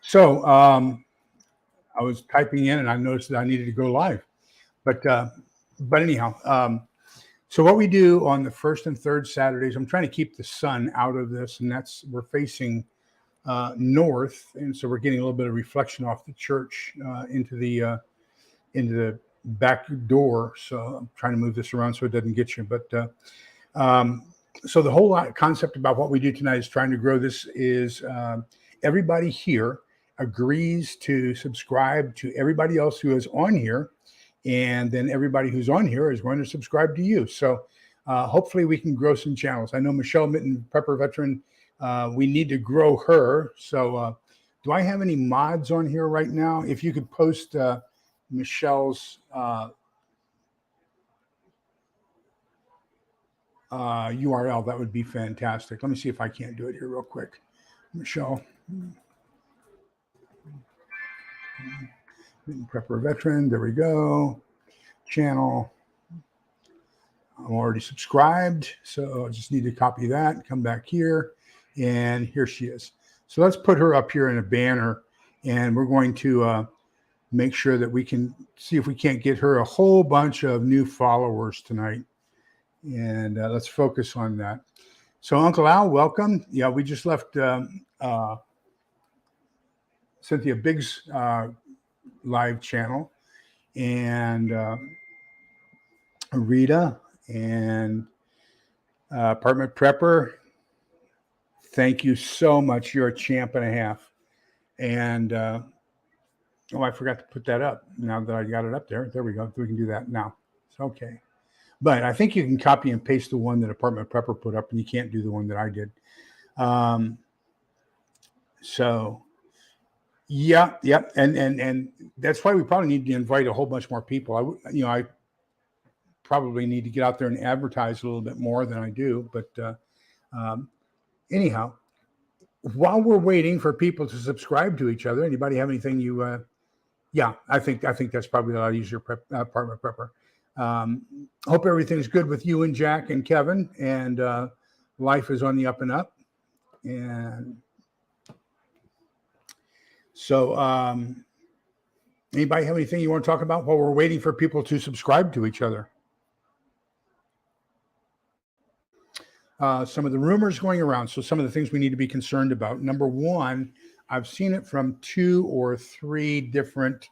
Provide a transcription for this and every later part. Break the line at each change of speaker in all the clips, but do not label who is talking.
So I was typing in and I noticed that I needed to go live. But anyhow, so what we do on the first and third Saturdays, I'm trying to keep the sun out of this, and we're facing north, and so we're getting a little bit of reflection off the church into the back door. So I'm trying to move this around so it doesn't get you. So the whole concept about what we do tonight is trying to grow this is everybody here agrees to subscribe to everybody else who is on here, and then everybody who's on here is going to subscribe to you. So hopefully we can grow some channels. I know Michelle Mitten, Prepper Veteran, we need to grow her. So do I have any mods on here right now? If you could post Michelle's URL, that would be fantastic. Let me see if I can't do it here real quick. Michelle, Prepper Veteran, there we go. Channel, I'm already subscribed, so I just need to copy that, come back here, and here she is. So let's put her up here in a banner, and we're going to make sure that we can see if we can't get her a whole bunch of new followers tonight. And let's focus on that. So Uncle Al, welcome. Yeah, we just left Cynthia Biggs' live channel, and Rita and Apartment Prepper. Thank you so much. You're a champ and a half. And oh, I forgot to put that up. Now that I got it up there, there we go. We can do that now. It's okay. But I think you can copy and paste the one that Apartment Prepper put up, and you can't do the one that I did. So, yeah, and that's why we probably need to invite a whole bunch more people. I probably need to get out there and advertise a little bit more than I do. But anyhow, while we're waiting for people to subscribe to each other, anybody have anything you? Yeah, I think that's probably a lot easier. Apartment Prepper. Hope everything's good with you and Jack and Kevin, and life is on the up and up. And so, anybody have anything you want to talk about while we're waiting for people to subscribe to each other? Some of the rumors going around. So some of the things we need to be concerned about. Number one, I've seen it from 2 or 3 different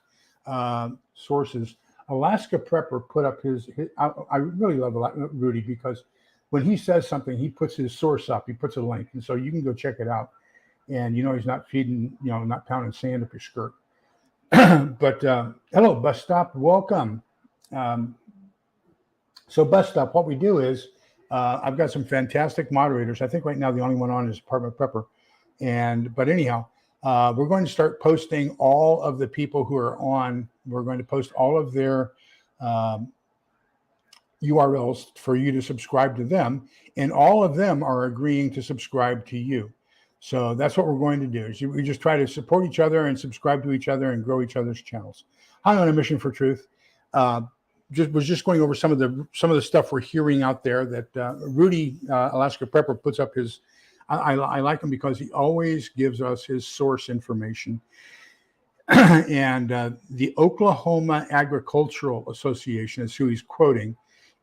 sources. Alaska Prepper put up his I really love Rudy, because when he says something, he puts his source up, he puts a link, and so you can go check it out. And he's not feeding, not pounding sand up your skirt. But hello, Bus Stop, welcome. So Bus Stop, what we do is I've got some fantastic moderators. I think right now the only one on is Apartment Prepper. But anyhow, we're going to start posting all of the people who are on. We're going to post all of their URLs for you to subscribe to them. And all of them are agreeing to subscribe to you. So that's what we're going to do. Is we just try to support each other and subscribe to each other and grow each other's channels. High on a mission for truth. Was just going over some of the stuff we're hearing out there that Rudy Alaska Prepper puts up his. I like him because he always gives us his source information. And the Oklahoma Agricultural Association is who he's quoting,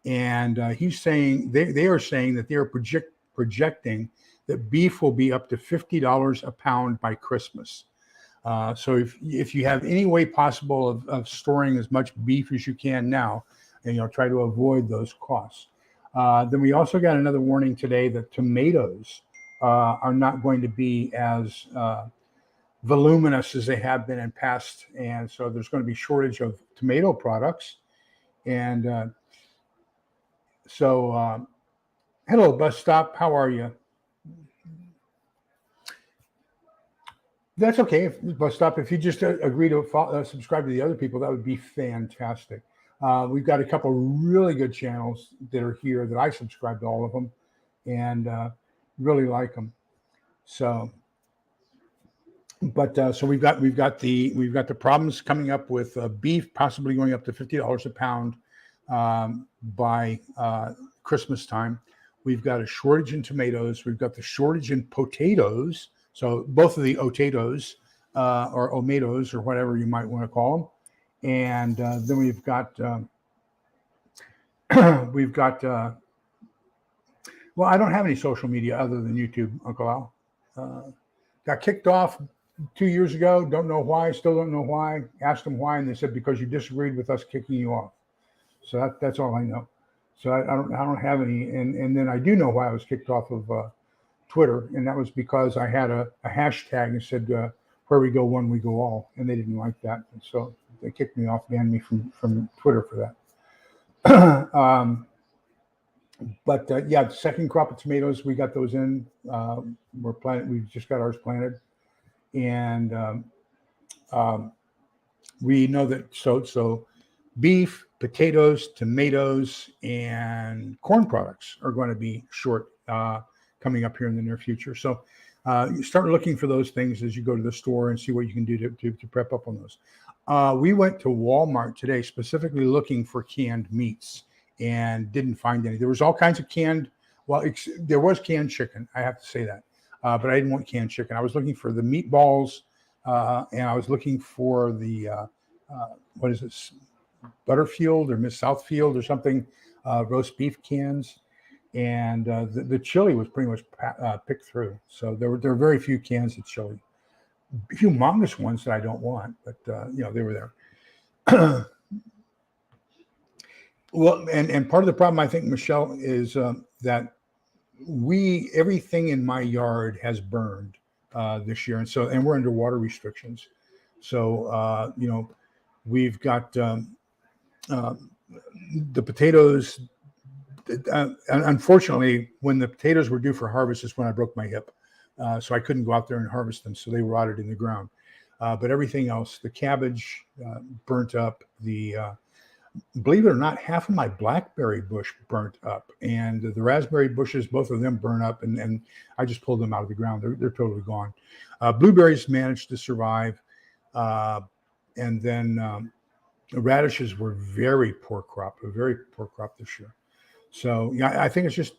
and he's saying they are saying that they are projecting that beef will be up to $50 a pound by Christmas. So if you have any way possible of storing as much beef as you can now, and try to avoid those costs. Then we also got another warning today that tomatoes are not going to be as voluminous as they have been in past, and so there's going to be shortage of tomato products. And so hello, Bus Stop, how are you? That's okay, Bus Stop. If you just agree to subscribe to the other people, that would be fantastic. We've got a couple really good channels that are here that I subscribe to all of them, and really like them. So, so we've got the problems coming up with beef possibly going up to $50 a pound by Christmas time. We've got a shortage in tomatoes. We've got the shortage in potatoes. So both of the potatoes or Omatos or whatever you might want to call them. And then we've got well, I don't have any social media other than YouTube, Uncle Al. Got kicked off 2 years ago. Don't know why. Still don't know why. Asked them why, and they said because you disagreed with us kicking you off. So that's all I know. So I don't have any. And then I do know why I was kicked off of Twitter, and that was because I had a hashtag and said where we go one, we go all, and they didn't like that, and so they kicked me off, banned me from Twitter for that. But yeah, the second crop of tomatoes, we got those in. We're planted. We've just got ours planted, and we know that so beef, potatoes, tomatoes, and corn products are going to be short coming up here in the near future. So you start looking for those things as you go to the store and see what you can do to prep up on those. We went to Walmart today specifically looking for canned meats and didn't find any. There was all kinds of canned, there was canned chicken, I have to say that, but I didn't want canned chicken. I was looking for the meatballs, and I was looking for the, what is this, Butterfield or Miss Southfield or something, roast beef cans. And the chili was pretty much picked through. So there were very few cans of chili. Humongous ones that I don't want, but they were there. Well, and part of the problem, I think, Michelle, is that everything in my yard has burned this year, and we're under water restrictions. So we've got the potatoes. Unfortunately, when the potatoes were due for harvest is when I broke my hip, so I couldn't go out there and harvest them. So they rotted in the ground. But everything else, the cabbage burnt up. Believe it or not, half of my blackberry bush burnt up, and the raspberry bushes, both of them burn up, and I just pulled them out of the ground. They're totally gone. Blueberries managed to survive, and then radishes were a very poor crop this year. So I think it's just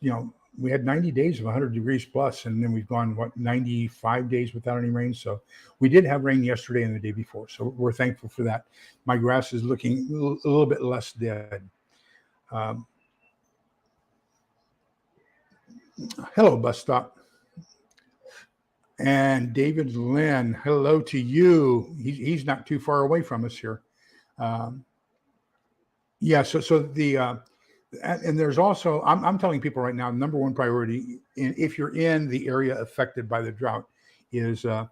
we had 90 days of 100 degrees plus, and then we've gone 95 days without any rain. So we did have rain yesterday and the day before, so we're thankful for that. My grass is looking a little bit less dead. Hello, bus stop. And David Lynn, hello to you. He's not too far away from us here. Yeah. So the and there's also, I'm telling people right now, number one priority, if you're in the area affected by the drought, is to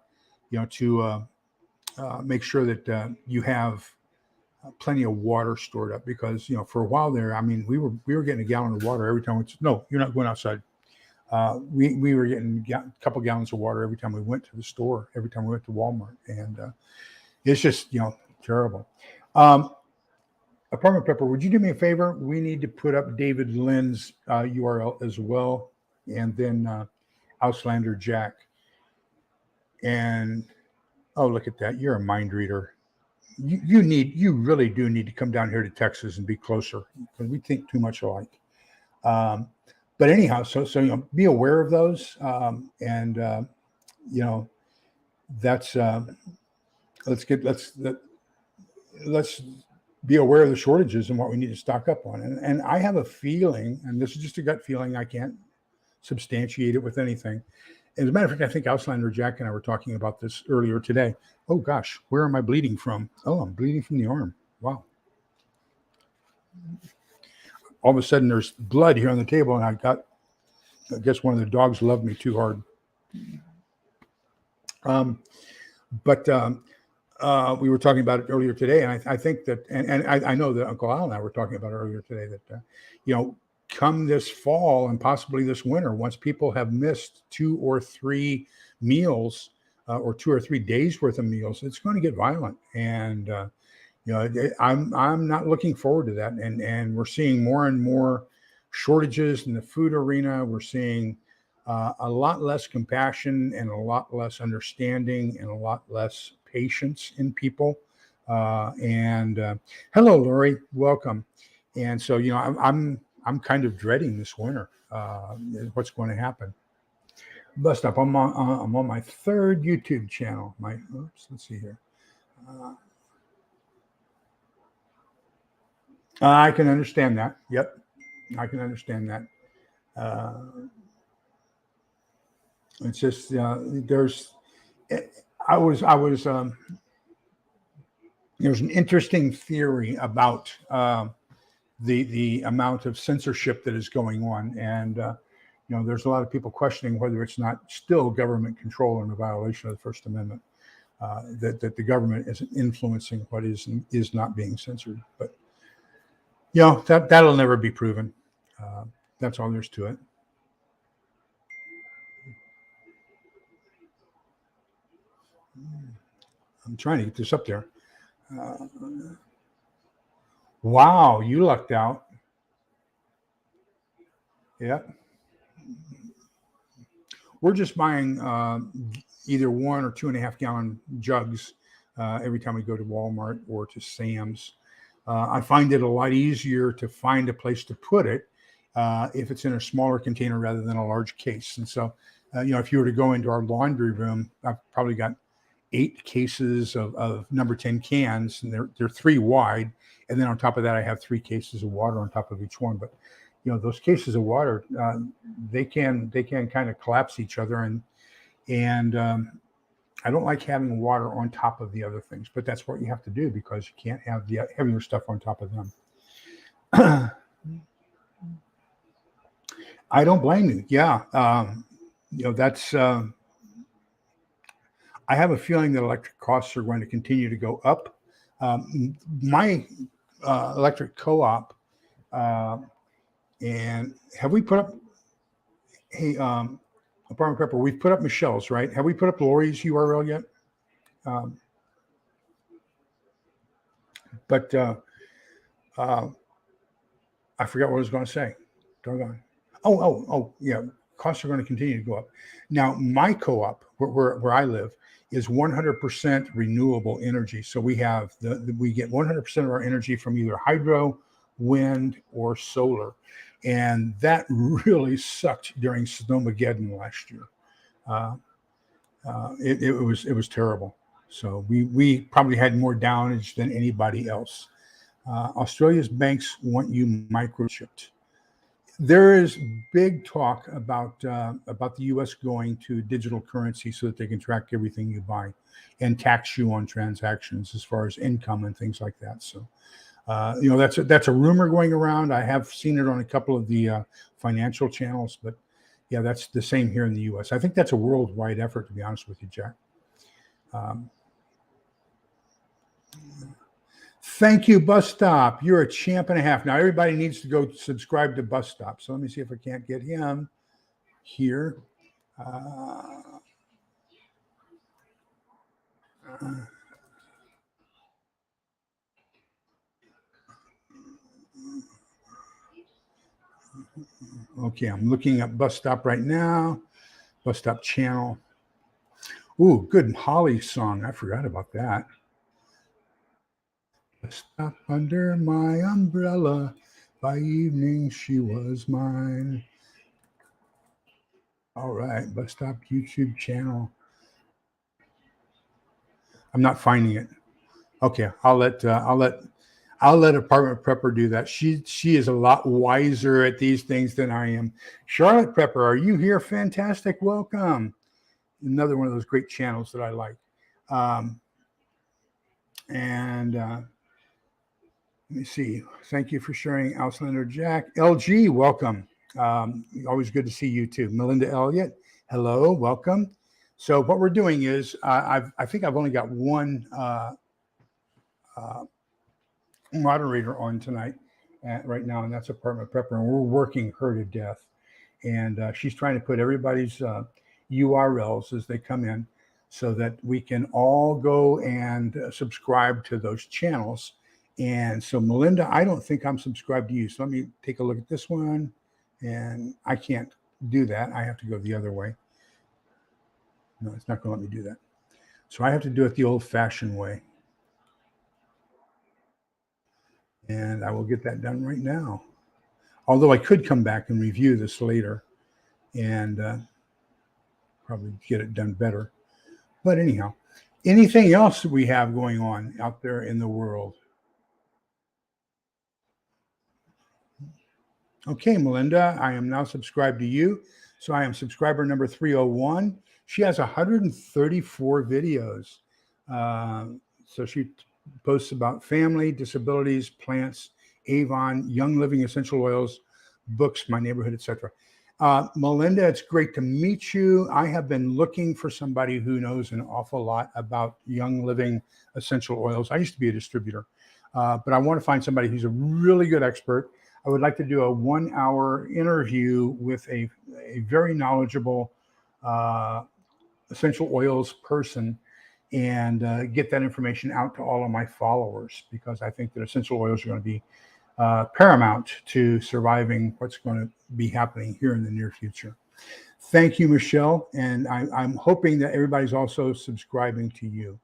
make sure that you have plenty of water stored up, because for a while there, I mean, we were getting a gallon of water every time. No, you're not going outside. We were getting a couple gallons of water every time we went to the store, every time we went to Walmart, and it's just terrible. Apartment Pepper, would you do me a favor? We need to put up David Lynn's URL as well, and then Auslander Jack. And oh, look at that! You're a mind reader. You really do need to come down here to Texas and be closer, because we think too much alike. But anyhow, so be aware of those, and that's let's be aware of the shortages and what we need to stock up on. And I have a feeling, and this is just a gut feeling, I can't substantiate it with anything. As a matter of fact, I think Auslander Jack and I were talking about this earlier today. Oh gosh, where am I bleeding from? Oh, I'm bleeding from the arm. Wow. All of a sudden there's blood here on the table, and I guess one of the dogs loved me too hard. We were talking about it earlier today, and I think that, and I know that Uncle Al and I were talking about it earlier today, that come this fall and possibly this winter, once people have missed 2 or 3 meals or 2 or 3 days worth of meals, it's going to get violent. And I'm not looking forward to that. And we're seeing more and more shortages in the food arena. We're seeing a lot less compassion and a lot less understanding and a lot less patience in people. Hello, Lori, welcome. And so, I'm kind of dreading this winter, what's going to happen. Bus stop. I'm on my third YouTube channel. Let's see here. I can understand that. Yep, I can understand that. Uh, it's just there's. I was. There's an interesting theory about the amount of censorship that is going on, and there's a lot of people questioning whether it's not still government control and a violation of the First Amendment. That the government is influencing what is not being censored, but that'll never be proven. That's all there's to it. I'm trying to get this up there. Wow, you lucked out. Yep. We're just buying either 1 or 2.5 gallon jugs every time we go to Walmart or to Sam's. I find it a lot easier to find a place to put it if it's in a smaller container rather than a large case. And so, if you were to go into our laundry room, I've probably got 8 cases of number 10 cans, and they're 3 wide. And then on top of that, I have 3 cases of water on top of each one. But those cases of water, they can kind of collapse each other, and I don't like having water on top of the other things. But that's what you have to do because you can't have the heavier stuff on top of them. I don't blame you. Yeah, that's. I have a feeling that electric costs are going to continue to go up. My electric co-op, and have we put up? Hey, Apartment Prepper, we've put up Michelle's, right? Have we put up Lori's URL yet? But I forgot what I was going to say. Doggone. Oh, yeah. Costs are going to continue to go up. Now, my co-op, where I live, is 100% renewable energy. So we have we get 100% of our energy from either hydro, wind, or solar, and that really sucked during Snowmageddon last year. It was terrible. So we probably had more damage than anybody else. Australia's banks want you microchipped. There is big talk about the U.S. going to digital currency so that they can track everything you buy and tax you on transactions as far as income and things like that. So, that's a rumor going around. I have seen it on a couple of the financial channels, but yeah, that's the same here in the U.S. I think that's a worldwide effort, to be honest with you, Jack. Thank you, Bus Stop. You're a champ and a half. Now, everybody needs to go subscribe to Bus Stop. So let me see if I can't get him here. Okay, I'm looking at Bus Stop right now. Bus Stop channel. Ooh, good Holly song. I forgot about that. Bus stop under my umbrella. By evening, she was mine. All right, Bus Stop YouTube channel. I'm not finding it. Okay, I'll let Apartment Prepper do that. She is a lot wiser at these things than I am. Charlotte Prepper, are you here? Fantastic, welcome. Another one of those great channels that I like. And let me see. Thank you for sharing, Auslander Jack. LG, welcome. Always good to see you too. Melinda Elliott, hello, welcome. So what we're doing is I think I've only got one moderator on tonight right now, and that's Apartment Prepper, and we're working her to death. And she's trying to put everybody's URLs as they come in so that we can all go and subscribe to those channels. And so, Melinda, I don't think I'm subscribed to you. So let me take a look at this one. And I can't do that. I have to go the other way. No, it's not going to let me do that. So I have to do it the old-fashioned way. And I will get that done right now. Although I could come back and review this later. And probably get it done better. But anyhow, anything else we have going on out there in the world? Okay, Melinda, I am now subscribed to you. So I am subscriber number 301. She has 134 videos. So she posts about family, disabilities, plants, Avon, Young Living essential oils, books, my neighborhood, etc. Melinda, it's great to meet you. I have been looking for somebody who knows an awful lot about Young Living essential oils. I used to be a distributor, but I want to find somebody who's a really good expert. I would like to do a 1-hour interview with a very knowledgeable essential oils person and get that information out to all of my followers, because I think that essential oils are going to be paramount to surviving what's going to be happening here in the near future. Thank you, Michelle. And I'm hoping that everybody's also subscribing to you.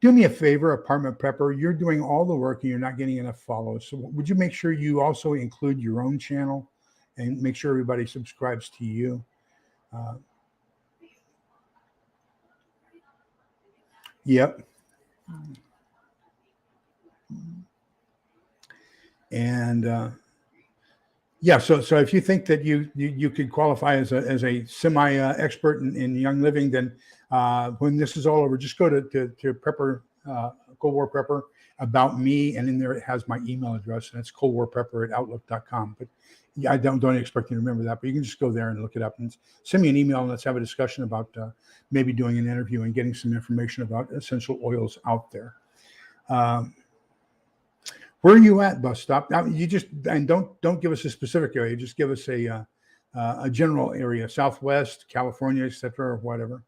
Do me a favor, Apartment Prepper. You're doing all the work and you're not getting enough follows. So would you make sure you also include your own channel and make sure everybody subscribes to you? Yep. And yeah, so if you think that you could qualify as a semi expert in Young Living, then when this is all over, just go to Prepper, Cold War Prepper, about me, and in there it has my email address, and it's coldwarprepper@outlook.com. But yeah, I don't expect you to remember that, but you can just go there and look it up and send me an email, and let's have a discussion about maybe doing an interview and getting some information about essential oils out there. Where are you at, Bus Stop? Now, you just, and don't give us a specific area. Just give us a general area, Southwest, California, etc., or whatever.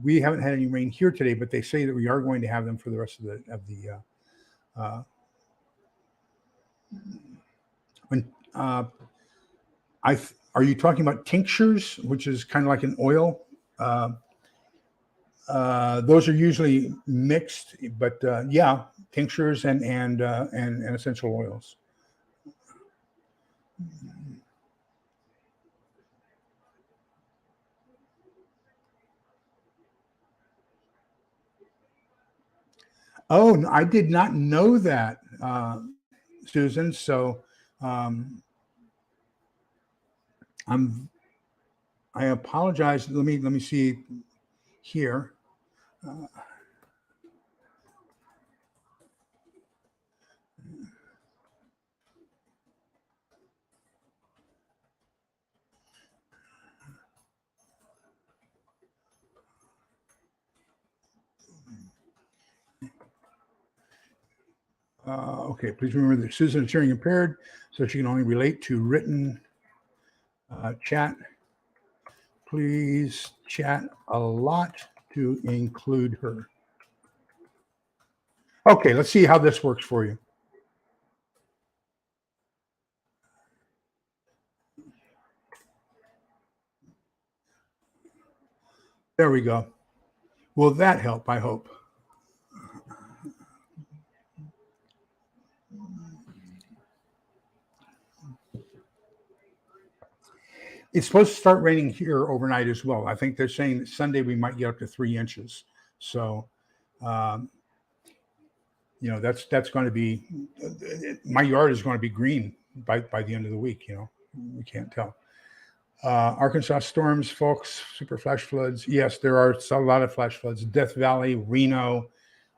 We haven't had any rain here today, but they say that we are going to have them for the rest of the. Are you talking about tinctures, which is kind of like an oil? Those are usually mixed, but yeah, tinctures and essential oils. Oh, I did not know that, Susan. So I apologize. Let me see here. Okay, please remember that Susan is hearing impaired, so she can only relate to written chat. Please chat a lot to include her. Okay, let's see how this works for you. There we go. Will that help? I hope. It's supposed to start raining here overnight as well. I think they're saying that Sunday we might get up to 3 inches. So, that's going to be, my yard is going to be green by the end of the week. We can't tell. Arkansas storms, folks, super flash floods. Yes, there are a lot of flash floods. Death Valley, Reno,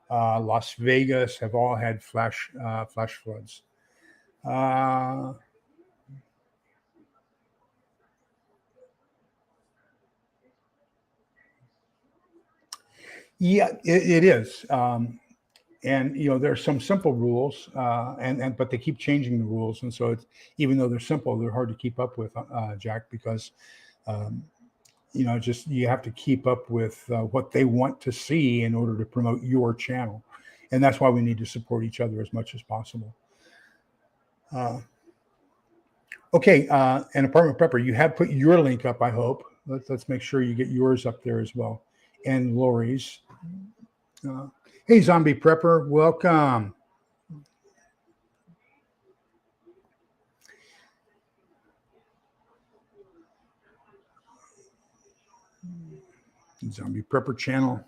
Las Vegas have all had flash floods. Yeah, it is. And there's some simple rules, but they keep changing the rules, and so even though they're simple, they're hard to keep up with, Jack, because just you have to keep up with what they want to see in order to promote your channel, and that's why we need to support each other as much as possible. Okay, and Apartment Prepper, you have put your link up. I hope. Let's make sure you get yours up there as well, and Lori's. Hey, Zombie Prepper, welcome. Zombie Prepper channel.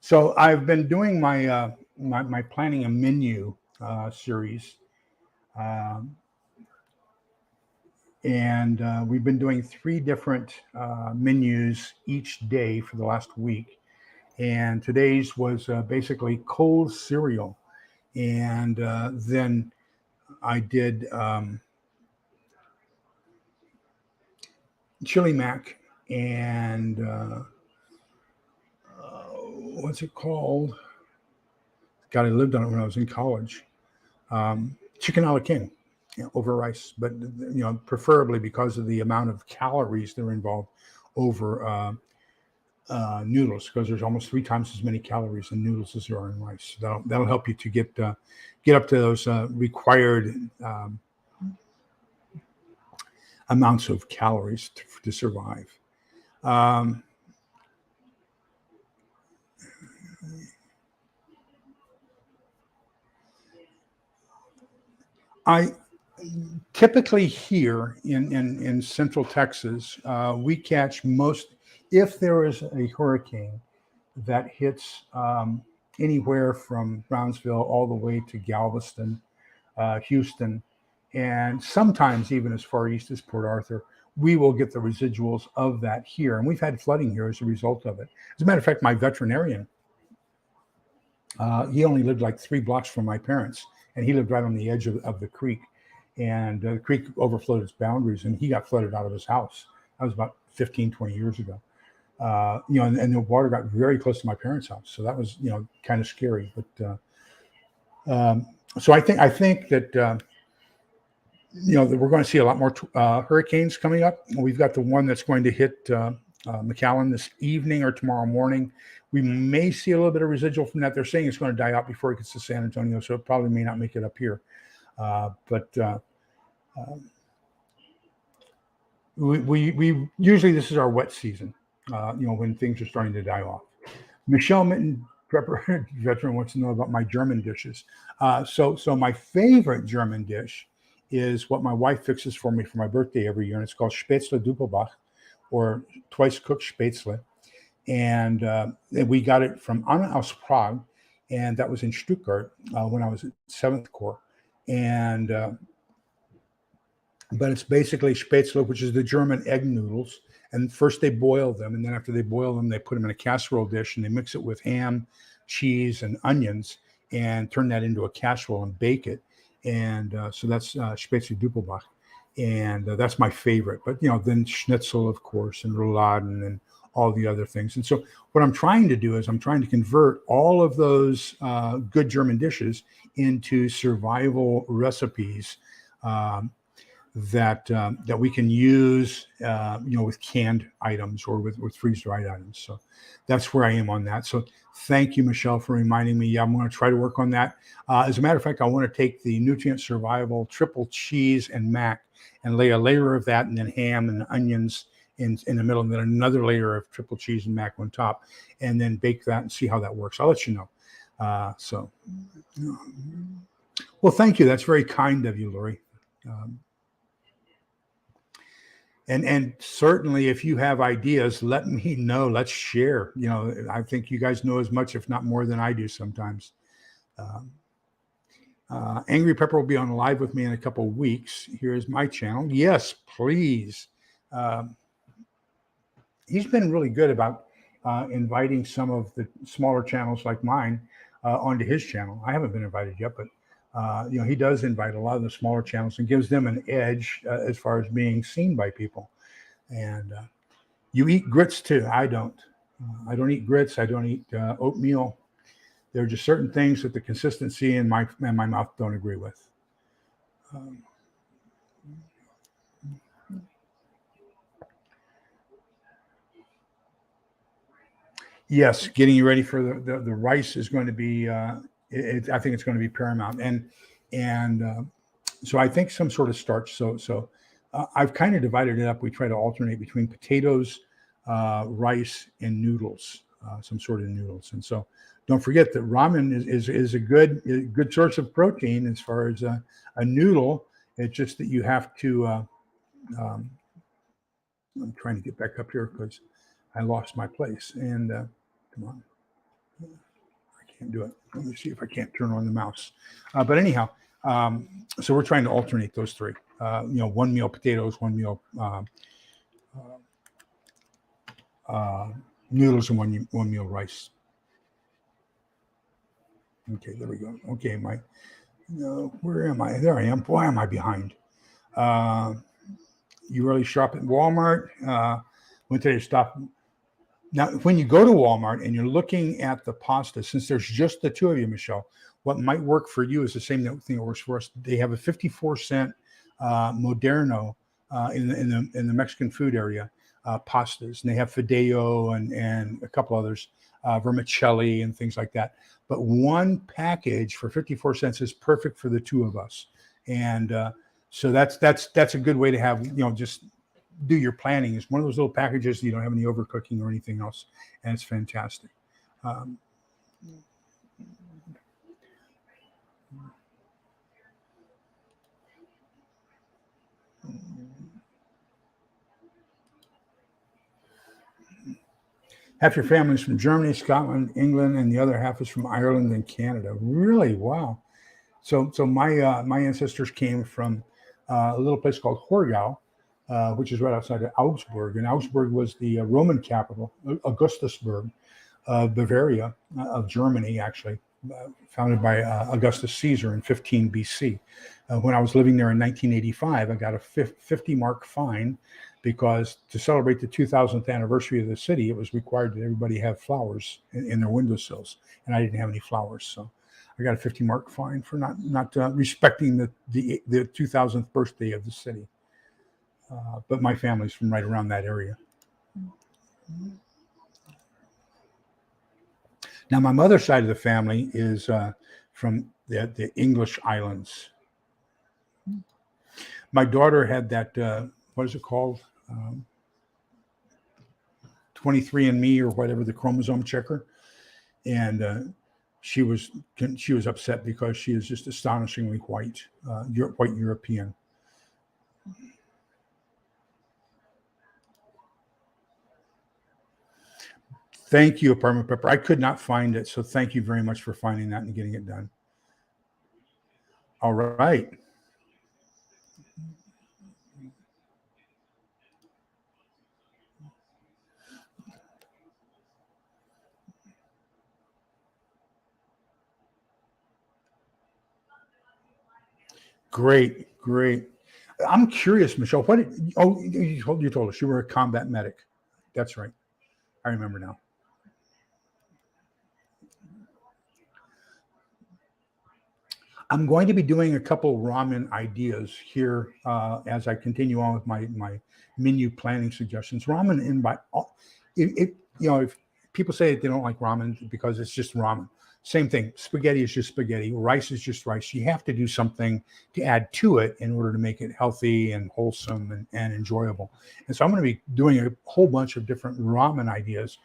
So I've been doing my my planning a menu series, um, and we've been doing 3 different menus each day for the last week. And today's was basically cold cereal, and then I did chili mac and what's it called? God, I lived on it when I was in college. Chicken a la king, over rice, but preferably because of the amount of calories that are involved over noodles, because there's almost 3 times as many calories in noodles as there are in rice. So that'll help you to get up to those required amounts of calories to survive. I typically here in Central Texas, we catch most, if there is a hurricane that hits anywhere from Brownsville all the way to Galveston, Houston, and sometimes even as far east as Port Arthur, we will get the residuals of that here. And we've had flooding here as a result of it. As a matter of fact, my veterinarian, he only lived like 3 blocks from my parents, and he lived right on the edge of the creek. And the creek overflowed its boundaries, and he got flooded out of his house. That was about 15, 20 years ago. And the water got very close to my parents' house. So that was, kind of scary. But so I think that, that we're going to see a lot more hurricanes coming up. We've got the one that's going to hit McAllen this evening or tomorrow morning. We may see a little bit of residual from that. They're saying it's going to die out before it gets to San Antonio, so it probably may not make it up here. But we usually, this is our wet season, when things are starting to die off. Michelle Mitten, prepper veteran, wants to know about my German dishes. So my favorite German dish is what my wife fixes for me for my birthday every year, and it's called Spätzle Doppelbach, or twice cooked Spätzle. And we got it from Anna aus Prague, and that was in Stuttgart when I was at 7th Corps. And but it's basically Spätzle, which is the German egg noodles. And first they boil them, and then after they boil them, they put them in a casserole dish, and they mix it with ham, cheese, and onions, and turn that into a casserole and bake it. And so that's Spätzle Doppelbach, and that's my favorite. But then schnitzel, of course, and rouladen, and all the other things. And so what I'm trying to do is I'm trying to convert all of those good German dishes into survival recipes that we can use, with canned items or with freeze-dried items. So that's where I am on that. So thank you, Michelle, for reminding me. Yeah, I'm going to try to work on that. As a matter of fact, I want to take the Nutrient Survival triple cheese and mac and lay a layer of that, and then ham and onions in the middle, and then another layer of triple cheese and mac on top, and then bake that and see how that works. I'll let you know. Well, thank you. That's very kind of you, Lori. And certainly, if you have ideas, let me know. Let's share. I think you guys know as much, if not more, than I do sometimes. Angry Pepper will be on live with me in a couple of weeks. Here's my channel. Yes, please. He's been really good about inviting some of the smaller channels like mine onto his channel. I haven't been invited yet, but he does invite a lot of the smaller channels and gives them an edge as far as being seen by people. And you eat grits too. I don't. I don't eat grits. I don't eat oatmeal. There are just certain things that the consistency in my mouth don't agree with. Yes, getting you ready for the rice is going to be. I think it's going to be paramount, and so I think some sort of starch. So I've kind of divided it up. We try to alternate between potatoes, rice, and noodles, some sort of noodles. And so don't forget that ramen is a good source of protein as far as a noodle. It's just that you have to I'm trying to get back up here because I lost my place. And come on, I can't do it. Let me see if I can't turn on the mouse. But anyhow, so we're trying to alternate those three. One meal potatoes, one meal noodles, and one meal rice. Okay, there we go. Okay, where am I? There I am. Why am I behind? You really shop at Walmart. Went to stop. Now, when you go to Walmart and you're looking at the pasta, since there's just the two of you, Michelle, what might work for you is the same thing that works for us. They have a 54-cent Moderno in the Mexican food area pastas, and they have Fideo and a couple others, vermicelli and things like that. But one package for 54 cents is perfect for the two of us, and so that's a good way to have just do your planning. It's one of those little packages. You don't have any overcooking or anything else, and it's fantastic. Half your family is from Germany, Scotland, England, and the other half is from Ireland and Canada. Really? Wow. So my ancestors came from a little place called Horgau, which is right outside of Augsburg. And Augsburg was the Roman capital, Augustusburg of Bavaria, of Germany, actually, founded by Augustus Caesar in 15 BC. When I was living there in 1985, I got a 50 mark fine because to celebrate the 2000th anniversary of the city, it was required that everybody have flowers in their windowsills. And I didn't have any flowers. So I got a 50 mark fine for not respecting the 2000th birthday of the city. But my family's from right around that area. Now, my mother's side of the family is from the English islands. My daughter had that, what is it called? 23andMe or whatever, the chromosome checker. And she was upset because she is just astonishingly white, white European. Thank you, Apartment Pepper. I could not find it, so thank you very much for finding that and getting it done. All right. Great. I'm curious, Michelle. You told us you were a combat medic. That's right. I remember now. I'm going to be doing a couple ramen ideas here as I continue on with my menu planning suggestions. Ramen, if people say that they don't like ramen because it's just ramen, same thing. Spaghetti is just spaghetti. Rice is just rice. You have to do something to add to it in order to make it healthy and wholesome and enjoyable. And so I'm going to be doing a whole bunch of different ramen ideas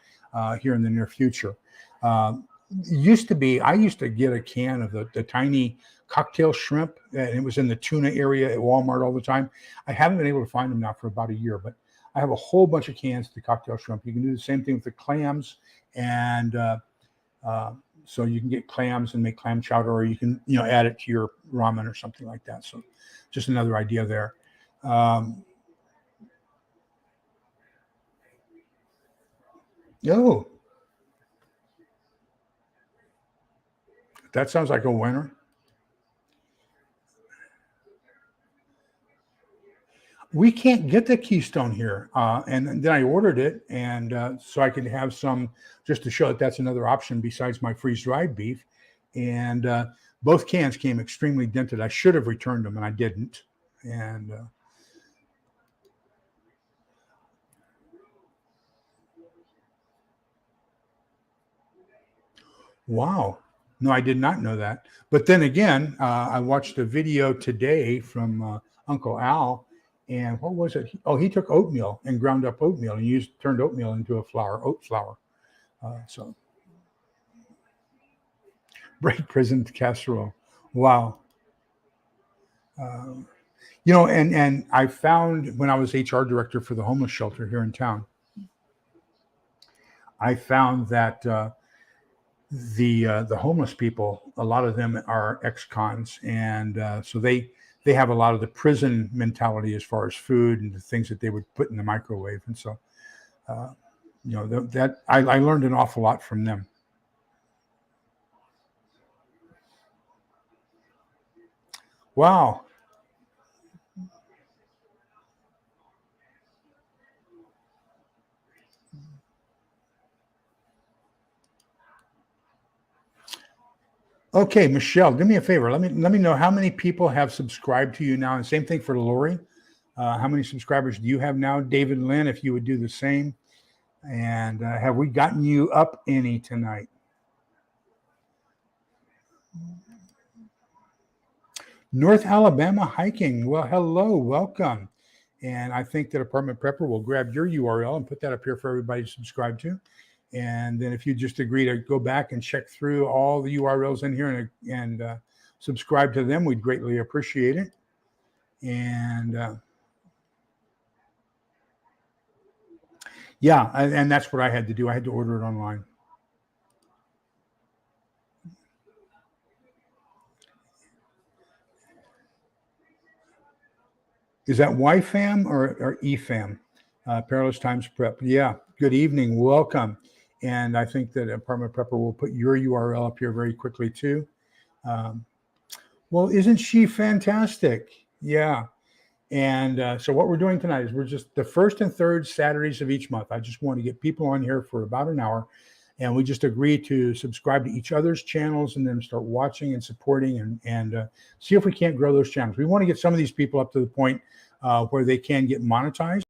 here in the near future. I used to get a can of the tiny cocktail shrimp, and it was in the tuna area at Walmart all the time. I haven't been able to find them now for about a year, but I have a whole bunch of cans of the cocktail shrimp. You can do the same thing with the clams, and so you can get clams and make clam chowder, or you can add it to your ramen or something like that. So just another idea there. That sounds like a winner. We can't get the Keystone here. And then I ordered it, and so I could have some just to show that that's another option besides my freeze-dried beef. And both cans came extremely dented. I should have returned them, and I didn't. And wow. No, I did not know that. But then again, I watched a video today from Uncle Al, and what was it? He took oatmeal and ground up oatmeal and turned oatmeal into oat flour. So break prison casserole. Wow. And I found when I was HR director for the homeless shelter here in town, I found that the homeless people, a lot of them are ex-cons, and so they have a lot of the prison mentality as far as food and the things that they would put in the microwave, and so uh, that I learned an awful lot from them. Wow. Okay, Michelle, do me a favor. Let me know how many people have subscribed to you now, and same thing for Lori. How many subscribers do you have now, David Lynn? If you would do the same, and have we gotten you up any tonight? North Alabama hiking. Well, hello, welcome. And I think that Apartment Prepper will grab your URL and put that up here for everybody to subscribe to. And then if you just agree to go back and check through all the URLs in here and subscribe to them, we'd greatly appreciate it. And yeah, and that's what I had to do. I had to order it online. Is that YFAM or EFAM? Perilous Times Prep. Yeah. Good evening. Welcome. And I think that Apartment Prepper will put your URL up here very quickly too. Um, well, isn't she fantastic? Yeah. And so what we're doing tonight is we're just the first and third Saturdays of each month. I just want to get people on here for about an hour, and we just agree to subscribe to each other's channels and then start watching and supporting and see if we can't grow those channels. We want to get some of these people up to the point where they can get monetized.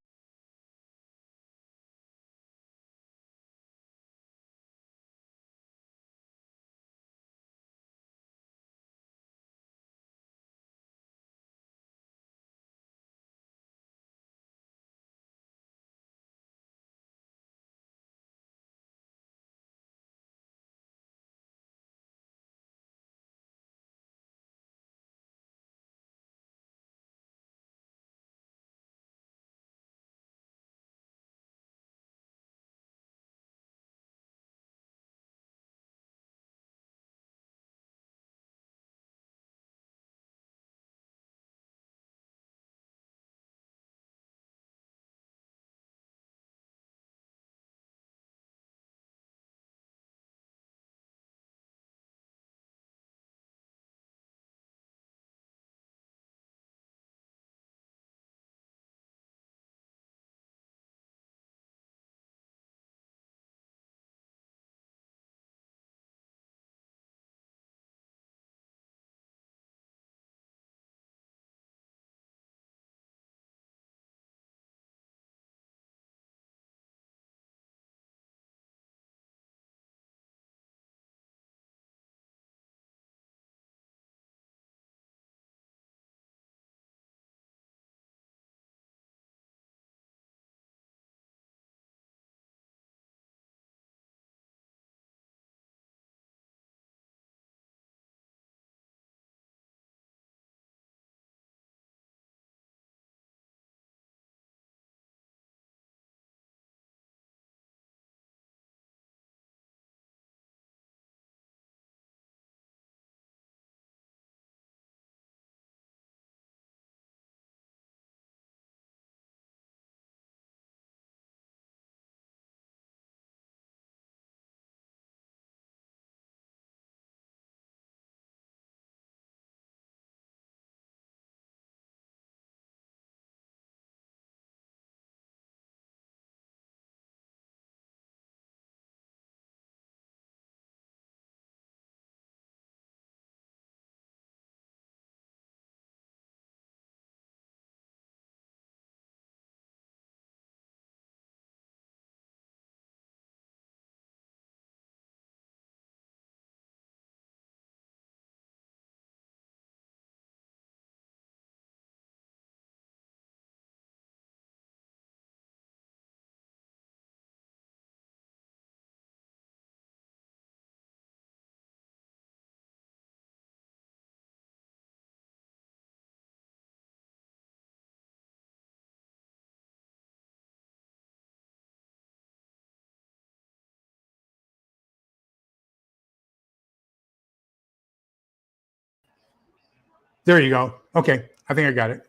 There you go. Okay, I think I got it.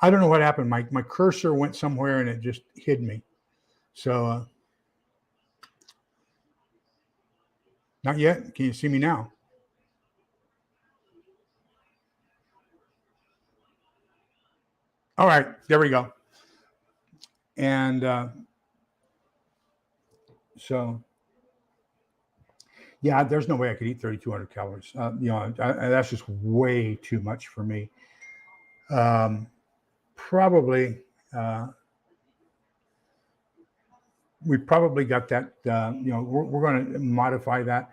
I don't know what happened. My cursor went somewhere and it just hid me. So not yet. Can you see me now? All right, there we go. And so, yeah, there's no way I could eat 3,200 calories. That's just way too much for me. Probably, we probably got that. We're going to modify that.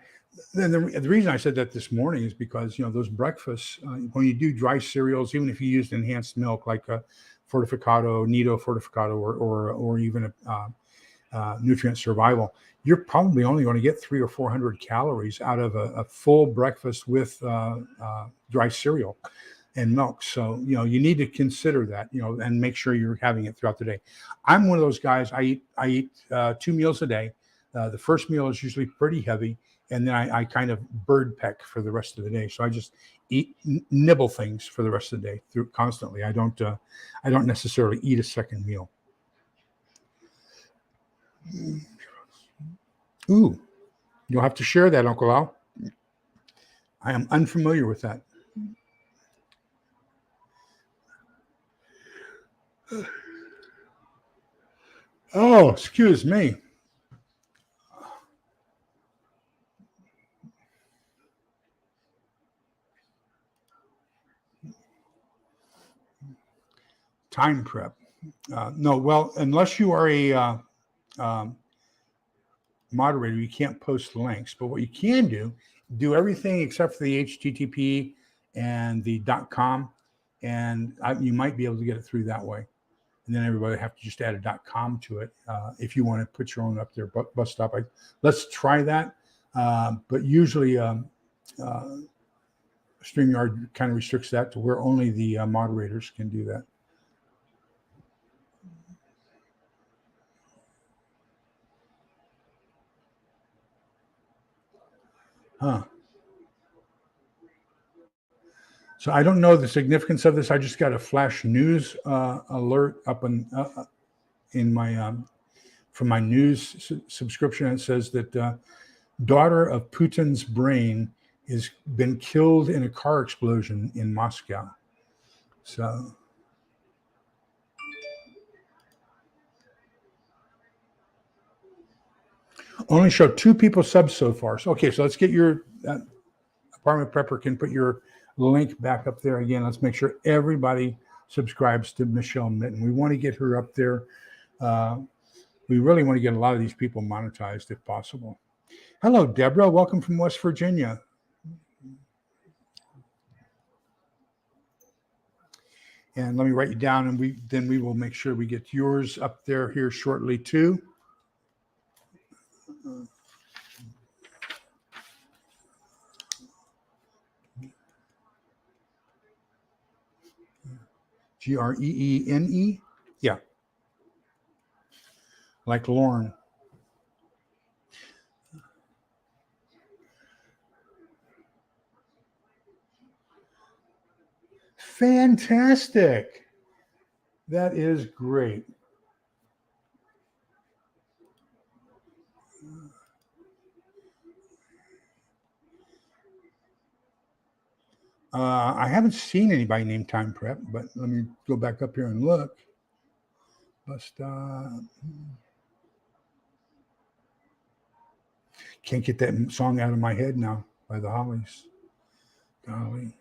Then the reason I said that this morning is because those breakfasts, when you do dry cereals, even if you used enhanced milk like a Fortificado, Nido Fortificado, or even a Nutrient Survival, you're probably only going to get 300 or 400 calories out of a full breakfast with dry cereal and milk. So you need to consider that, and make sure you're having it throughout the day. I'm one of those guys. I eat 2 meals a day. The first meal is usually pretty heavy, and then I kind of bird peck for the rest of the day. So I just nibble things for the rest of the day through constantly. I don't necessarily eat a second meal. Ooh, you'll have to share that, Uncle Al. I am unfamiliar with that. Oh, excuse me. Time prep. No, well, unless you are a moderator, you can't post links. But what you can do everything except for the HTTP and the .com, and you might be able to get it through that way. And then everybody have to just add a .com to it if you want to put your own up there. Bus stop. Let's try that. But usually, StreamYard kind of restricts that to where only the moderators can do that. Huh. So I don't know the significance of this. I just got a flash news alert up in my from my news subscription. It says that daughter of Putin's brain has been killed in a car explosion in Moscow. So only show 2 people subs so far. So okay, so let's get your Apartment Prepper can put your link back up there again. Let's make sure everybody subscribes to Michelle Mitten. We want to get her up there. We really want to get a lot of these people monetized if possible. Hello, Deborah. Welcome from West Virginia. And let me write you down, and we will make sure we get yours up there here shortly too. Greene? Yeah. Like Lauren. Fantastic. That is great. I haven't seen anybody named Time Prep, but let me go back up here and look. Can't get that song out of my head now by the Hollies. Golly.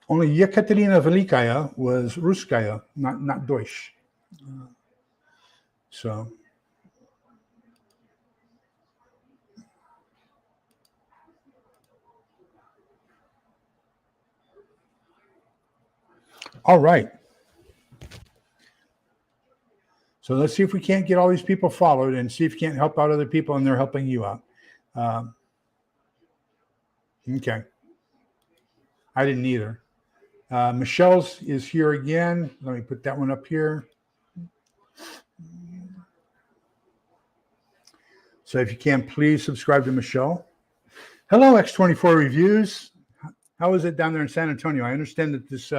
Only Yekaterina Velikaya was Ruskaya, not Deutsch. So. All right. So let's see if we can't get all these people followed and see if you can't help out other people and they're helping you out. Okay. I didn't either. Michelle's is here again. Let me put that one up here. So if you can, please subscribe to Michelle. Hello, X24 Reviews. How is it down there in San Antonio? I understand that this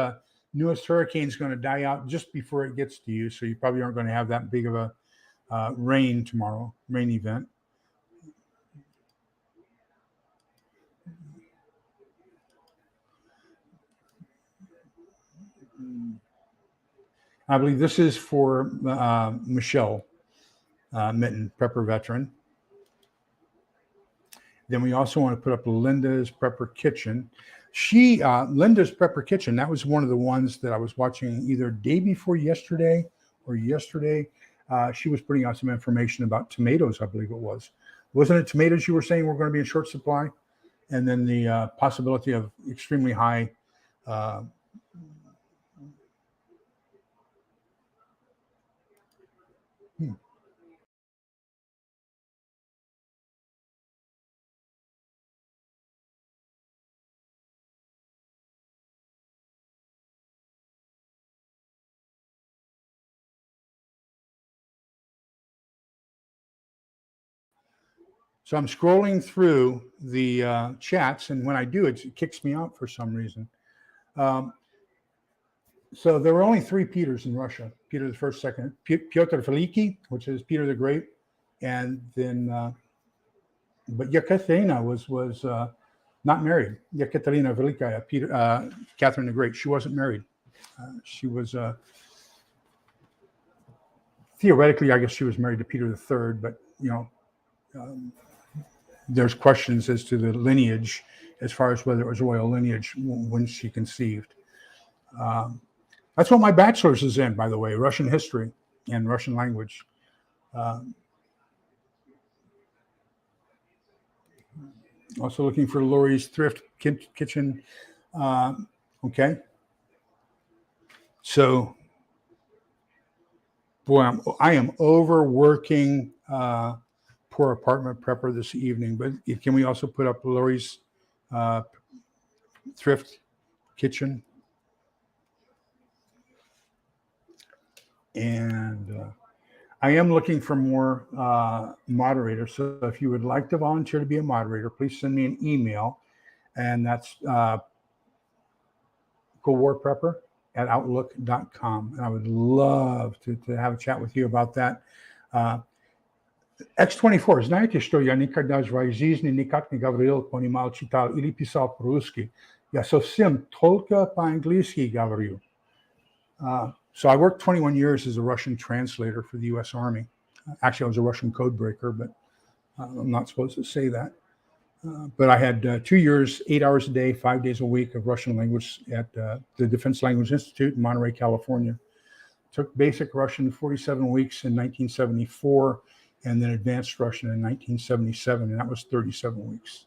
newest hurricane is going to die out just before it gets to you, so you probably aren't going to have that big of a rain tomorrow, rain event. I believe this is for Michelle Mitten, prepper veteran. Then we also want to put up Linda's Prepper Kitchen. Linda's Prepper Kitchen, that was one of the ones that I was watching either day before yesterday or yesterday. She was putting out some information about tomatoes, I believe it was. Wasn't it tomatoes you were saying were going to be in short supply? And then the possibility of extremely high So I'm scrolling through the chats, and when I do, it kicks me out for some reason. So there were only 3 Peters in Russia: Peter the First, Second, Pyotr Veliki, which is Peter the Great, and then, but Yekaterina was not married. Yekaterina Velikaya, Catherine the Great. She wasn't married. She was theoretically, I guess, she was married to Peter the Third, but there's questions as to the lineage, as far as whether it was royal lineage when she conceived. That's what my bachelor's is in, by the way, Russian history and Russian language. Also looking for Lori's Thrift Kitchen. Okay. So, boy, I am overworking poor apartment prepper this evening, but can we also put up Lori's Thrift Kitchen? And I am looking for more moderators. So if you would like to volunteer to be a moderator, please send me an email. And that's coldwarprepper@outlook.com. And I would love to have a chat with you about that. X24, знаете, что я никогда в своей жизни никак не говорил, понимал, читал или писал по-русски. Я совсем только по-английски говорю. So I worked 21 years as a Russian translator for the U.S. Army. Actually, I was a Russian code breaker, but I'm not supposed to say that. But I had 2 years, 8 hours a day, 5 days a week of Russian language at the Defense Language Institute in Monterey, California. Took basic Russian 47 weeks in 1974, and then advanced Russian in 1977, and that was 37 weeks.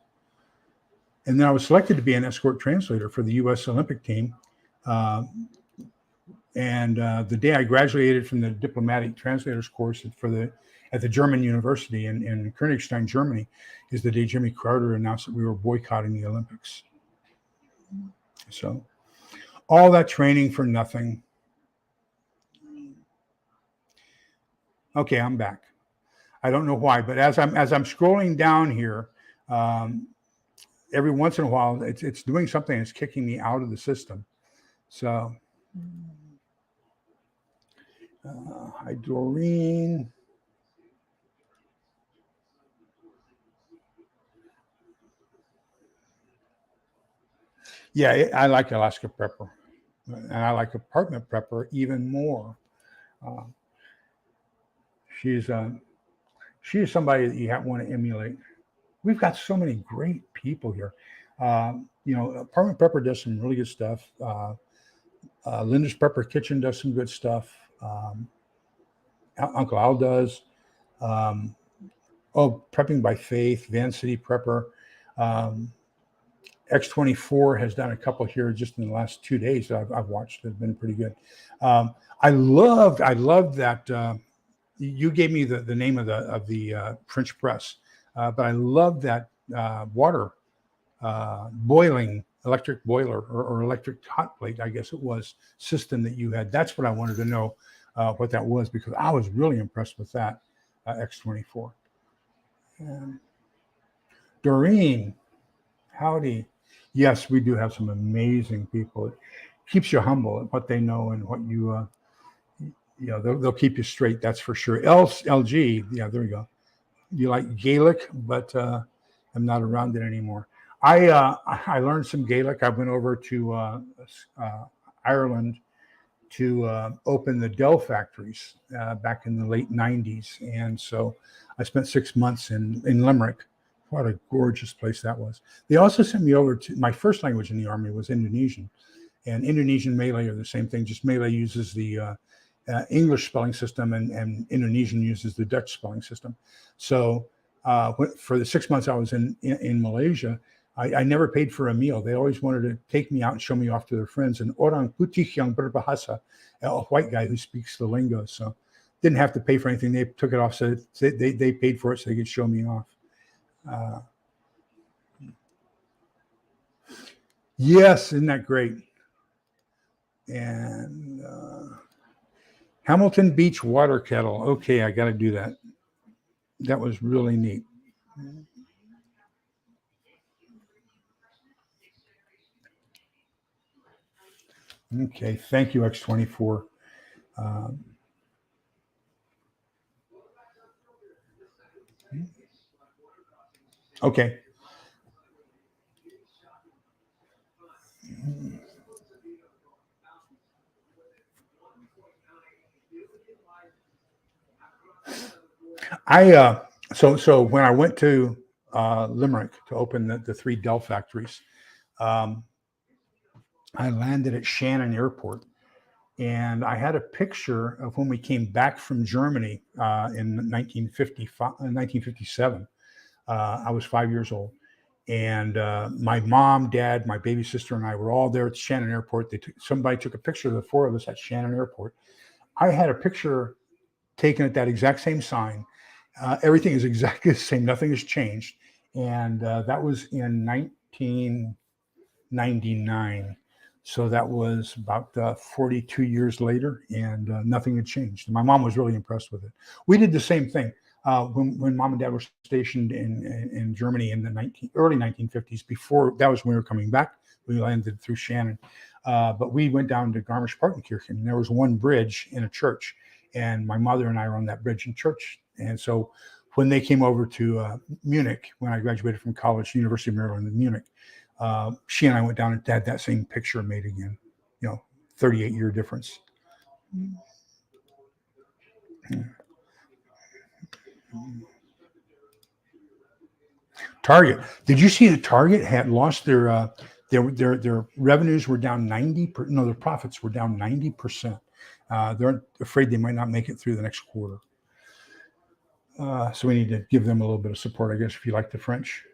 And then I was selected to be an escort translator for the U.S. Olympic team. And the day I graduated from the diplomatic translators course at the German University in Königstein, Germany, is the day Jimmy Carter announced that we were boycotting the Olympics. So all that training for nothing. Okay, I'm back. I don't know why, but as I'm scrolling down here, every once in a while it's doing something. It's kicking me out of the system. So. Hi, Doreen. Yeah, I like Alaska Prepper, and I like Apartment Prepper even more. She is somebody that you want to emulate. We've got so many great people here. Apartment Prepper does some really good stuff. Linda's Prepper Kitchen does some good stuff. Uncle Al does. Prepping by Faith, Van City Prepper. X24 has done a couple here just in the last 2 days that I've watched. They've been pretty good. I loved that. You gave me the name of the French press, but I love that water boiling electric boiler or electric hot plate, I guess it was, system that you had. That's what I wanted to know what that was, because I was really impressed with that X24. Doreen, howdy. Yes, we do have some amazing people. It keeps you humble at what they know and what you, they'll keep you straight. That's for sure. LG, yeah, there we go. You like Gaelic, but I'm not around it anymore. I learned some Gaelic. I went over to Ireland to open the Dell factories back in the late 90s. And so I spent 6 months in Limerick. What a gorgeous place that was. They also sent me over to, my first language in the Army was Indonesian. And Indonesian Malay are the same thing, just Malay uses the English spelling system and Indonesian uses the Dutch spelling system. So for the 6 months I was in Malaysia, I never paid for a meal. They always wanted to take me out and show me off to their friends. And orang putih yang berbahasa, a white guy who speaks the lingo. So didn't have to pay for anything. They took it off. So they paid for it so they could show me off. Yes, isn't that great? And Hamilton Beach water kettle. Okay, I got to do that. That was really neat. Okay, thank you, X24. Okay. So when I went to Limerick to open the 3 Dell factories, I landed at Shannon Airport, and I had a picture of when we came back from Germany in 1957. I was 5 years old, and my mom, dad, my baby sister, and I were all there at Shannon Airport. Somebody took a picture of the 4 of us at Shannon Airport. I had a picture taken at that exact same sign. Everything is exactly the same. Nothing has changed. And that was in 1999. So that was about 42 years later, and nothing had changed. My mom was really impressed with it. We did the same thing when mom and dad were stationed in Germany in the early 1950s. Before that was when we were coming back. We landed through Shannon. But we went down to Garmisch-Partenkirchen, and there was one bridge in a church. And my mother and I were on that bridge in church. And so when they came over to Munich, when I graduated from college, University of Maryland in Munich, she and I went down and had that same picture made again, 38-year difference. Target. Did you see that Target had lost their revenues were down 90%? No, their profits were down 90%. They're afraid they might not make it through the next quarter. So we need to give them a little bit of support, I guess, if you like the French.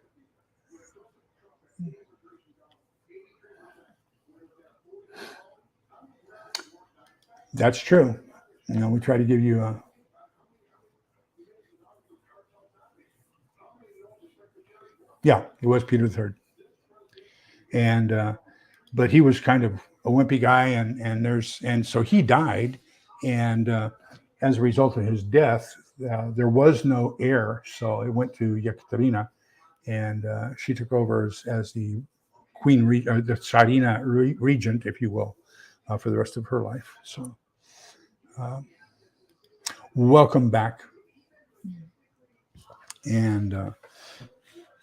That's true. We try to give you a. Yeah, it was Peter III. And but he was kind of a wimpy guy, and so he died, and as a result of his death, there was no heir, so it went to Yekaterina, and she took over as the queen, the Tsarina regent, if you will, for the rest of her life. So, welcome back, and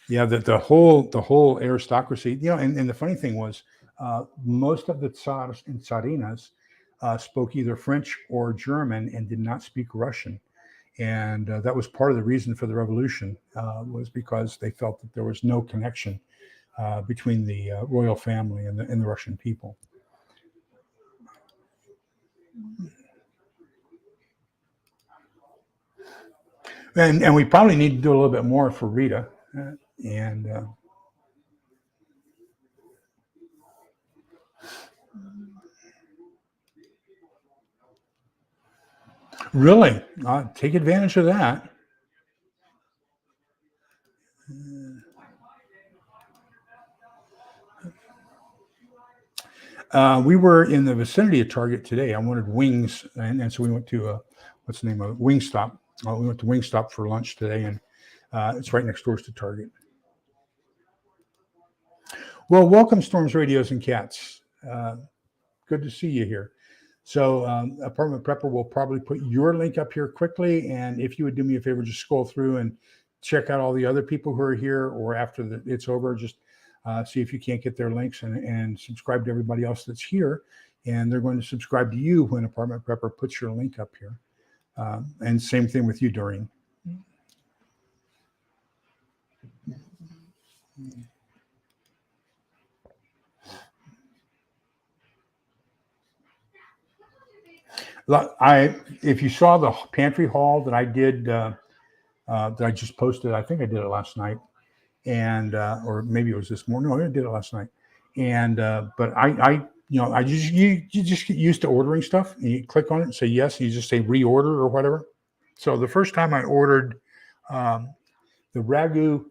yeah, the whole aristocracy, and the funny thing was, most of the tsars and tsarinas spoke either French or German and did not speak Russian. And that was part of the reason for the revolution, was because they felt that there was no connection between the royal family and the Russian people. And we probably need to do a little bit more for Rita. Really, take advantage of that. We were in the vicinity of Target today. I wanted wings, and so we went to what's the name of it? Wingstop. We went to Wingstop for lunch today, and It's right next door to Target. Well, welcome, Storms, Radios, and Cats. Good to see you here. So Apartment Prepper will probably put your link up here quickly. And if you would do me a favor, just scroll through and check out all the other people who are here, or after it's over, just see if you can't get their links and subscribe to everybody else that's here. And they're going to subscribe to you when Apartment Prepper puts your link up here. And same thing with you, Doreen. If you saw the pantry haul that I did, that I just posted, I think I did it last night, and or maybe it was this morning. No, I did it last night. And but I just you just get used to ordering stuff, and you click on it and say yes, and you just say reorder or whatever. So the first time I ordered the Ragu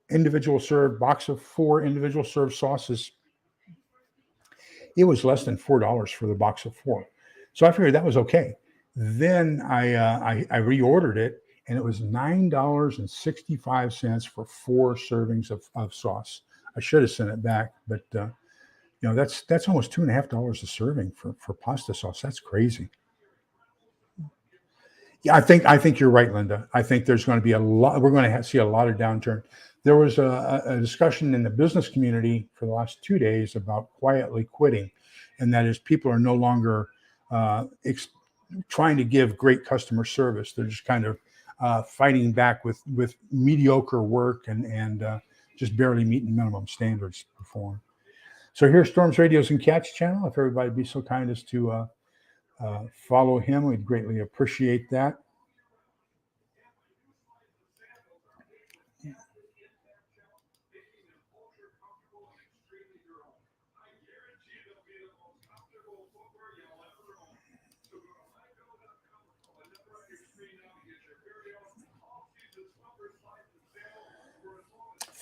individual serve box of 4 individual serve sauces, it was less than $4 for the box of 4. So I figured that was okay. Then I reordered it, and it was $9.65 for 4 servings of sauce. I should have sent it back, but that's almost $2.50 a serving for pasta sauce. That's crazy. Yeah, I think you're right, Linda. I think there's going to be a lot. We're going to see a lot of downturn. There was a discussion in the business community for the last 2 days about quietly quitting, and that is people are no longer trying to give great customer service. They're just kind of fighting back with mediocre work and just barely meeting minimum standards to perform. So here's Storms, Radios, and Cats channel. If everybody would be so kind as to follow him, we'd greatly appreciate that.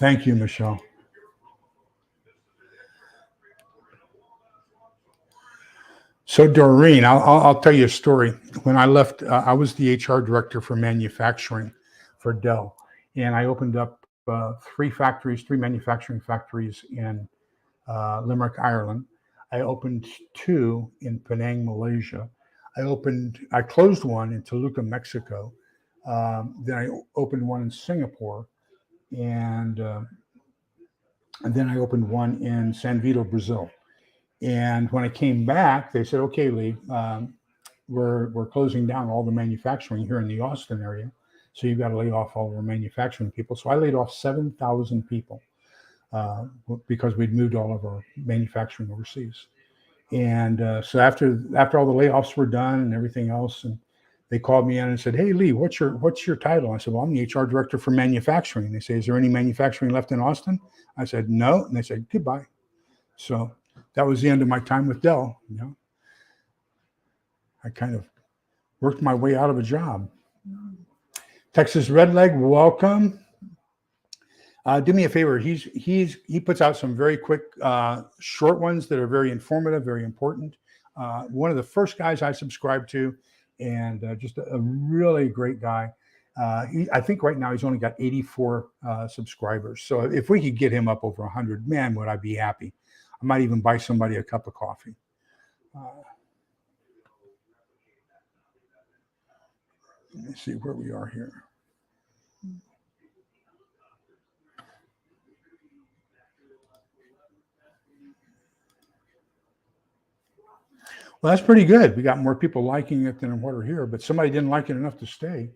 Thank you, Michelle. So Doreen, I'll tell you a story. When I left, I was the HR director for manufacturing for Dell, and I opened up 3 manufacturing factories in Limerick, Ireland. I opened 2 in Penang, Malaysia. I closed one in Toluca, Mexico. Then I opened one in Singapore, and then I opened one in San Vito, Brazil. And when I came back, they said, "Okay, Lee, we're closing down all the manufacturing here in the Austin area, so you've got to lay off all of our manufacturing people." So I laid off 7,000 people because we'd moved all of our manufacturing overseas. And so after all the layoffs were done and everything else, and they called me in and said, "Hey, Lee, what's your title?" I said, "Well, I'm the HR director for manufacturing." And they say, "Is there any manufacturing left in Austin?" I said, "No." And they said, "Goodbye." So that was the end of my time with Dell. I kind of worked my way out of a job. Texas Redleg, welcome. Do me a favor. He puts out some very quick, short ones that are very informative, very important. One of the first guys I subscribed to, and just a really great guy. I think right now he's only got 84 subscribers. So if we could get him up over 100, man, would I be happy. I might even buy somebody a cup of coffee. Let me see where we are here. Well, that's pretty good. We got more people liking it than what are here, but somebody didn't like it enough to stay.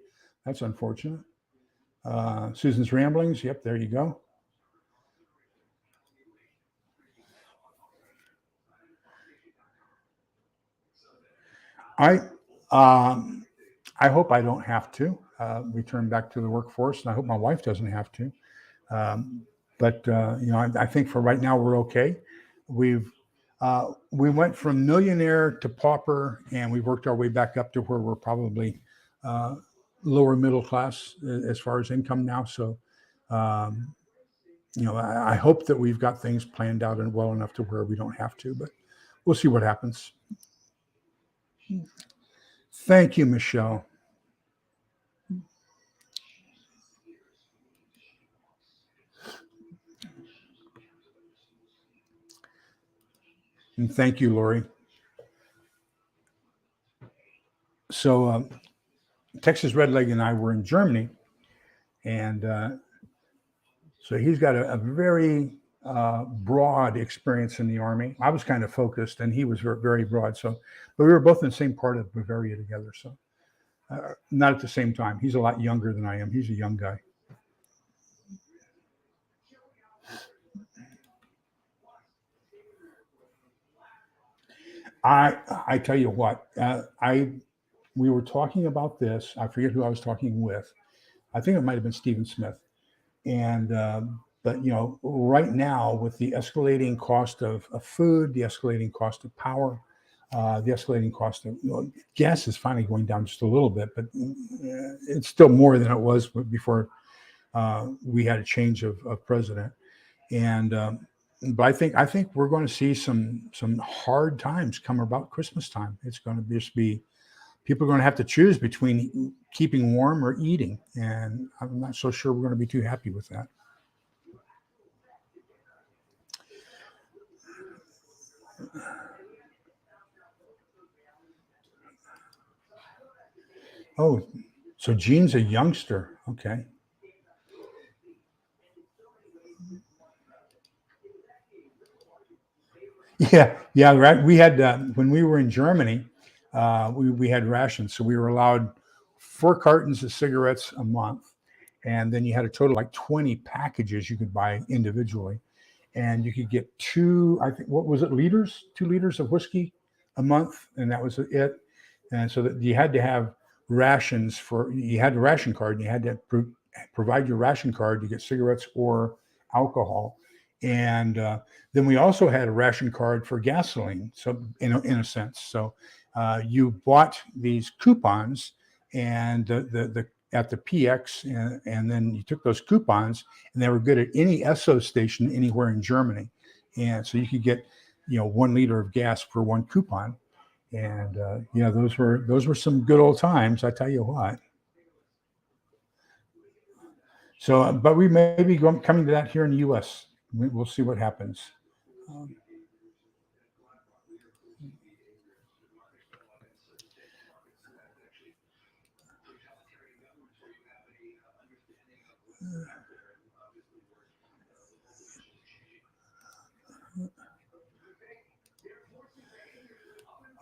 That's unfortunate. Susan's Ramblings. Yep, there you go. I hope I don't have to return back to the workforce, and I hope my wife doesn't have to. But I think for right now we're okay. We went from millionaire to pauper, and we worked our way back up to where we're probably lower middle class as far as income now. So, I hope that we've got things planned out and well enough to where we don't have to, but we'll see what happens. Thank you, Michelle. And thank you, Lori. So Texas Redleg and I were in Germany, and so he's got a very broad experience in the Army. I was kind of focused, and he was very broad. So, but we were both in the same part of Bavaria together. So, not at the same time. He's a lot younger than I am. He's a young guy. I tell you what, we were talking about this. I forget who I was talking with. I think it might have been Stephen Smith. And but right now with the escalating cost of food, the escalating cost of power, the escalating cost of gas is finally going down just a little bit, but it's still more than it was before we had a change of president. And but I think we're going to see some hard times come about Christmas time. It's going to just be people are going to have to choose between keeping warm or eating, and I'm not so sure we're going to be too happy with that. Oh, so Gene's a youngster. Okay. Yeah, right. We had when we were in Germany, we had rations, so we were allowed 4 cartons of cigarettes a month, and then you had a total like 20 packages you could buy individually, and you could get two. I think what was it, liters? 2 liters of whiskey a month, and that was it. And so that you had to have rations for. You had a ration card, and you had to provide your ration card to get cigarettes or alcohol, and then we also had a ration card for gasoline. So in a sense, so you bought these coupons, and the at the PX, and then you took those coupons, and they were good at any Esso station anywhere in Germany, and so you could get 1 liter of gas for one coupon, and those were some good old times. I tell you what. So, but we may be coming to that here in the U.S. We'll see what happens. Um,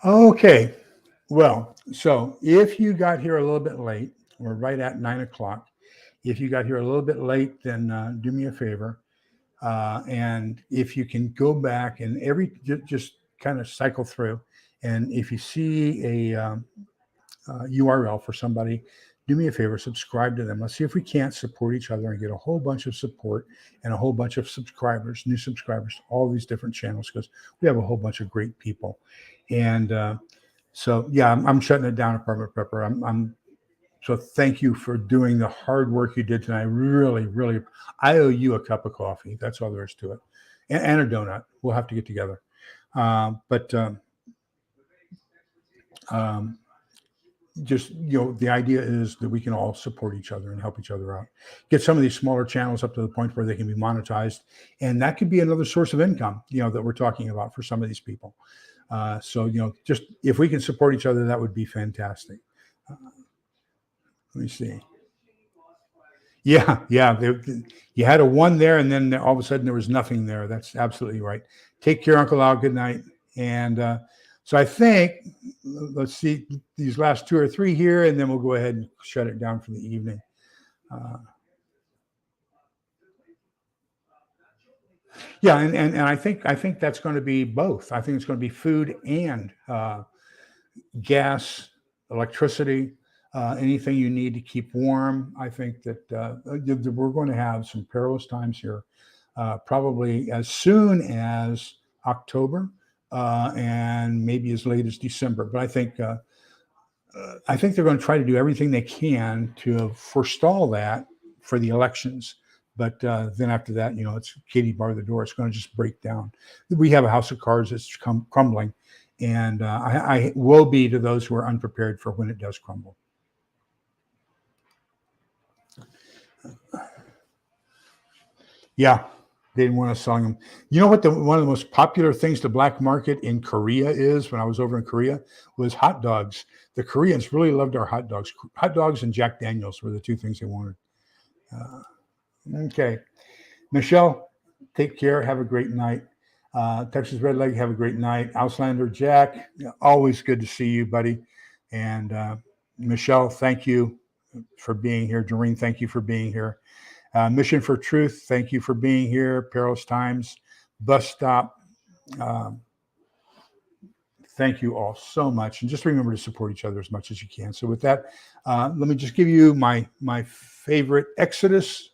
okay. Well, so if you got here a little bit late, we're right at 9 o'clock. If you got here a little bit late, then do me a favor. And if you can go back and just kind of cycle through, and if you see a URL for somebody, do me a favor, subscribe to them. Let's see if we can't support each other and get a whole bunch of support and a whole bunch of subscribers, new subscribers to all these different channels, because we have a whole bunch of great people. And so, yeah, I'm shutting it down, Apartment Prepper. So thank you for doing the hard work you did tonight. Really, really, I owe you a cup of coffee. That's all there is to it, and a donut. We'll have to get together. But just the idea is that we can all support each other and help each other out. Get some of these smaller channels up to the point where they can be monetized, and that could be another source of income. That we're talking about for some of these people. So just if we can support each other, that would be fantastic. Let me see. Yeah. You had a 1 there, and then all of a sudden there was nothing there. That's absolutely right. Take care, Uncle Al. Good night. And so I think, let's see these last 2 or 3 here, and then we'll go ahead and shut it down for the evening. Yeah, and I think that's going to be both. I think it's going to be food and gas, electricity, anything you need to keep warm. I think that we're going to have some perilous times here, probably as soon as October, and maybe as late as December. But I think they're going to try to do everything they can to forestall that for the elections. But then after that, it's Katie bar the door. It's going to just break down. We have a house of cards that's crumbling, and I will be to those who are unprepared for when it does crumble. Yeah. They didn't want us selling them. You know what? One of the most popular things to black market in Korea is, when I was over in Korea, was hot dogs. The Koreans really loved our hot dogs. Hot dogs and Jack Daniels were the two things they wanted. Okay. Michelle, take care. Have a great night. Texas Red Leg, have a great night. Auslander Jack, always good to see you, buddy. And Michelle, thank you for being here. Doreen, thank you for being here. Mission for Truth, thank you for being here. Perilous Times, Bus Stop. Thank you all so much. And just remember to support each other as much as you can. So with that, let me just give you my favorite Exodus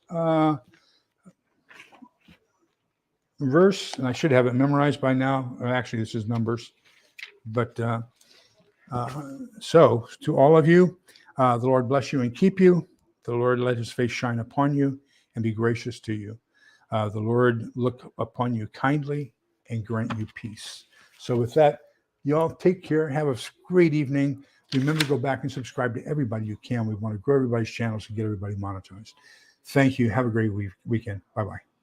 verse, and I should have it memorized by now. Actually, this is Numbers. But so to all of you, the Lord bless you and keep you. The Lord let his face shine upon you and be gracious to you. The Lord look upon you kindly and grant you peace. So with that, you all take care. Have a great evening. Remember to go back and subscribe to everybody you can. We want to grow everybody's channels and get everybody monetized. Thank you. Have a great weekend. Bye-bye.